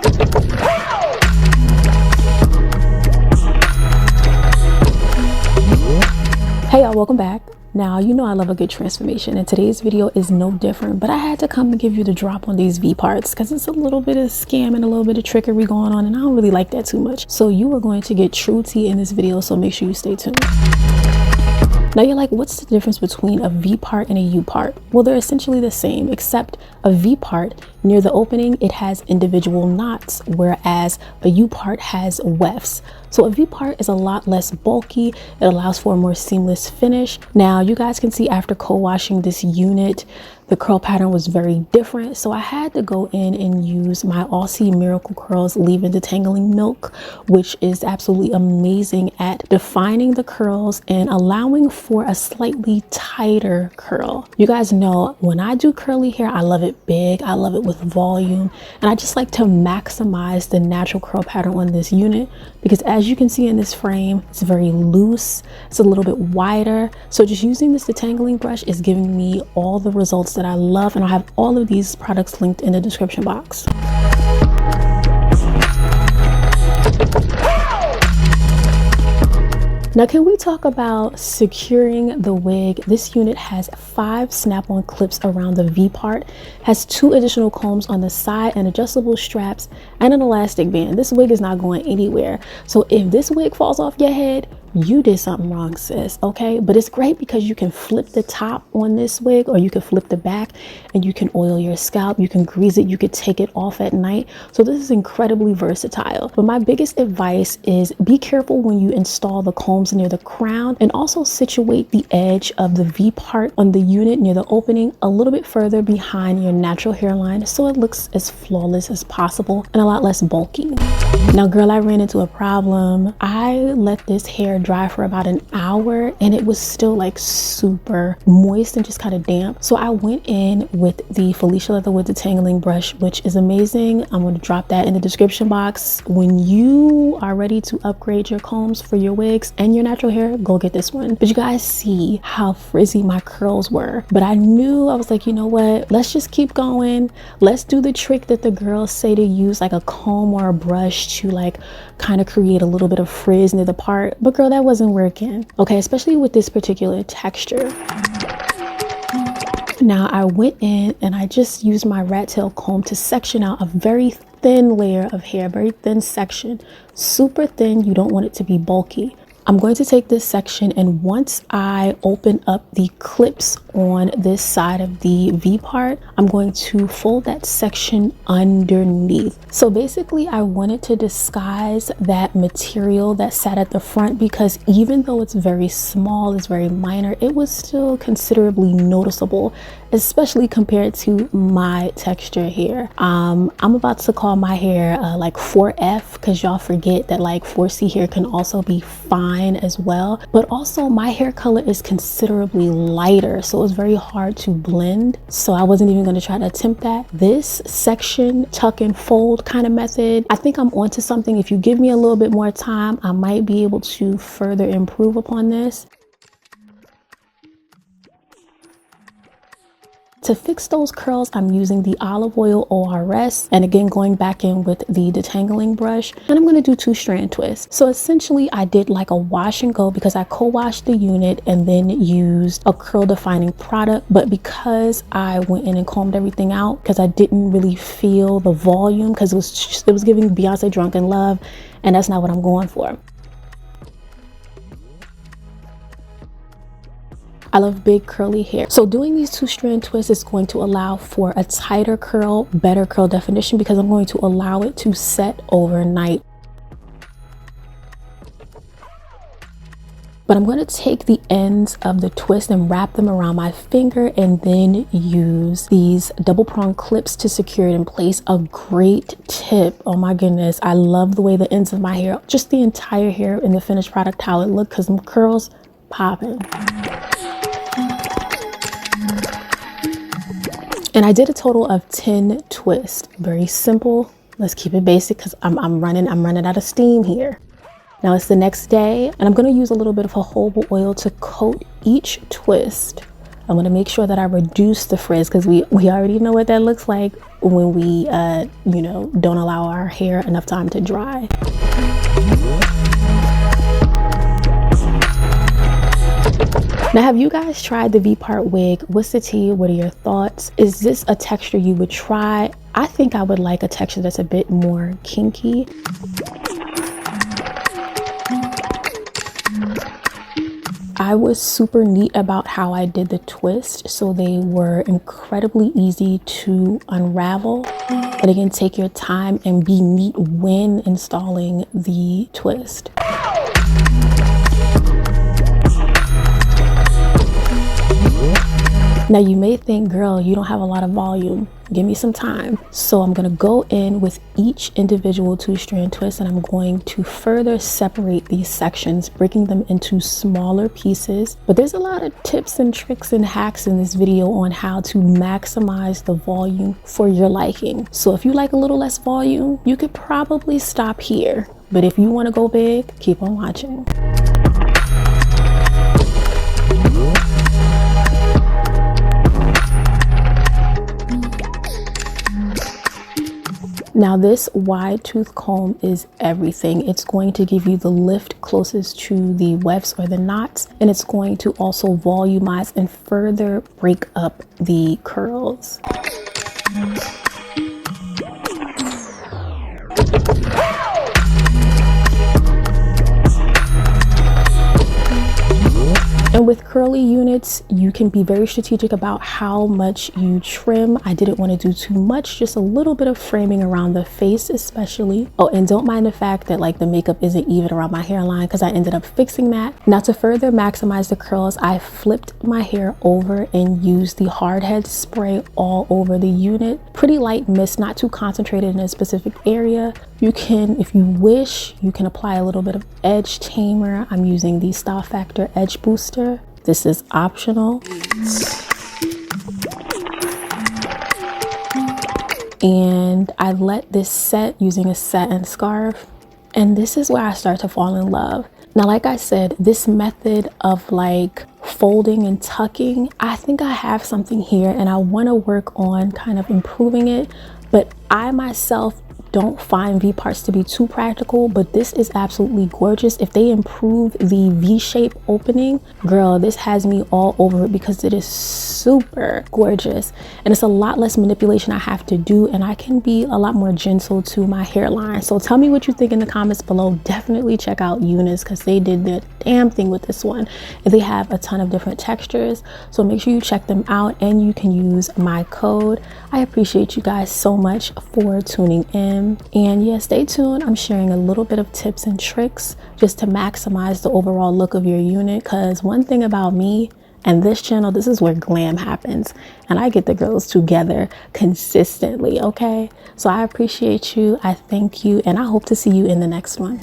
Hey y'all, welcome back. Now, you know I love a good transformation, and today's video is no different, but I had to come and give you the drop on these V parts because it's a little bit of scam and a little bit of trickery going on, and I don't really like that too much. So you are going to get true tea in this video, so make sure you stay tuned. Now you're like, what's the difference between a V part and a U part? Well, they're essentially the same, except a V part, near the opening, it has individual knots, whereas a U part has wefts. So a V part is a lot less bulky. It allows for a more seamless finish. Now you guys can see after co-washing this unit, the curl pattern was very different. So I had to go in and use my Aussie Miracle Curls Leave-In Detangling Milk, which is absolutely amazing at defining the curls and allowing for a slightly tighter curl. You guys know when I do curly hair, I love it big. I love it with volume. And I just like to maximize the natural curl pattern on this unit because as you can see in this frame, it's very loose. It's a little bit wider. So just using this detangling brush is giving me all the results that I love, and I'll have all of these products linked in the description box. Now, can we talk about securing the wig? This unit has 5 snap-on clips around the V part, has 2 additional combs on the side and adjustable straps and an elastic band. This wig is not going anywhere. So if this wig falls off your head, you did something wrong, sis, okay? But it's great because you can flip the top on this wig, or you can flip the back and you can oil your scalp, you can grease it, you could take it off at night. So this is incredibly versatile. But my biggest advice is be careful when you install the combs near the crown, and also situate the edge of the V part on the unit near the opening a little bit further behind your natural hairline so it looks as flawless as possible and a lot less bulky. Now, girl, I ran into a problem. I let this hair dry for about an hour and it was still like super moist and just kind of damp. So I went in with the Felicia Leatherwood detangling brush, which is amazing. I'm going to drop that in the description box. When you are ready to upgrade your combs for your wigs and your natural hair, go get this one. But you guys see how frizzy my curls were. But I knew, I was like, you know what? Let's just keep going. Let's do the trick that the girls say to use, like a comb or a brush to like kind of create a little bit of frizz near the part. But girl, that wasn't working. Okay, especially with this particular texture. Now I went in and I just used my rat tail comb to section out a very thin layer of hair, very thin section, super thin. You don't want it to be bulky. I'm going to take this section, and once I open up the clips on this side of the V part, I'm going to fold that section underneath. So basically I wanted to disguise that material that sat at the front, because even though it's very small, it's very minor, it was still considerably noticeable, especially compared to my texture hair. I'm about to call my hair like 4F, because y'all forget that like 4C hair can also be fine as well. But also my hair color is considerably lighter, so it's very hard to blend. So I wasn't even going to try to attempt that. This section tuck and fold kind of method, I think I'm onto something. If you give me a little bit more time, I might be able to further improve upon this. To fix those curls, I'm using the olive oil ORS, and again going back in with the detangling brush, and I'm going to do 2 strand twists. So essentially I did like a wash and go because I co-washed the unit and then used a curl defining product. But because I went in and combed everything out, because I didn't really feel the volume, because it was giving Beyonce Drunken Love, and that's not what I'm going for. I love big curly hair. So doing these 2 strand twists is going to allow for a tighter curl, better curl definition, because I'm going to allow it to set overnight. But I'm going to take the ends of the twist and wrap them around my finger, and then use these double prong clips to secure it in place. A great tip. Oh my goodness. I love the way the ends of my hair, just the entire hair in the finished product, how it looked, because them curls popping. And I did a total of 10 twists. Very simple. Let's keep it basic because I'm running out of steam here. Now it's the next day, and I'm going to use a little bit of jojoba oil to coat each twist I'm going to make sure that I reduce the frizz because we already know what that looks like when we, you know, don't allow our hair enough time to dry. Now, have you guys tried the V-part wig? What's the tea? What are your thoughts? Is this a texture you would try? I think I would like a texture that's a bit more kinky. I was super neat about how I did the twist, so they were incredibly easy to unravel. But again, take your time and be neat when installing the twist. Now you may think, girl, you don't have a lot of volume. Give me some time. So I'm going to go in with each individual 2-strand twist, and I'm going to further separate these sections, breaking them into smaller pieces. But there's a lot of tips and tricks and hacks in this video on how to maximize the volume for your liking. So if you like a little less volume, you could probably stop here. But if you want to go big, keep on watching. Now this wide tooth comb is everything. It's going to give you the lift closest to the wefts or the knots, and it's going to also volumize and further break up the curls. And with curly units, you can be very strategic about how much you trim. I didn't want to do too much, just a little bit of framing around the face especially. Oh, and don't mind the fact that like the makeup isn't even around my hairline because I ended up fixing that. Now to further maximize the curls, I flipped my hair over and used the hard head spray all over the unit. Pretty light mist, not too concentrated in a specific area. You can, if you wish, you can apply a little bit of edge tamer. I'm using the Style Factor Edge Booster. This is optional. And I let this set using a satin scarf. And this is where I start to fall in love. Now, like I said, this method of like folding and tucking, I think I have something here and I want to work on kind of improving it. But I myself don't find V-parts to be too practical, but this is absolutely gorgeous. If they improve the V-shape opening, girl, this has me all over it because it is super gorgeous and it's a lot less manipulation I have to do, and I can be a lot more gentle to my hairline. So tell me what you think in the comments below. Definitely check out UNice because they did their damn thing with this one, and they have a ton of different textures, so make sure you check them out and you can use my code. I appreciate you guys so much for tuning in. And yeah, stay tuned. I'm sharing a little bit of tips and tricks just to maximize the overall look of your unit, because one thing about me and this channel, this is where glam happens, and I get the girls together consistently. Okay, so I appreciate you, I thank you, and I hope to see you in the next one.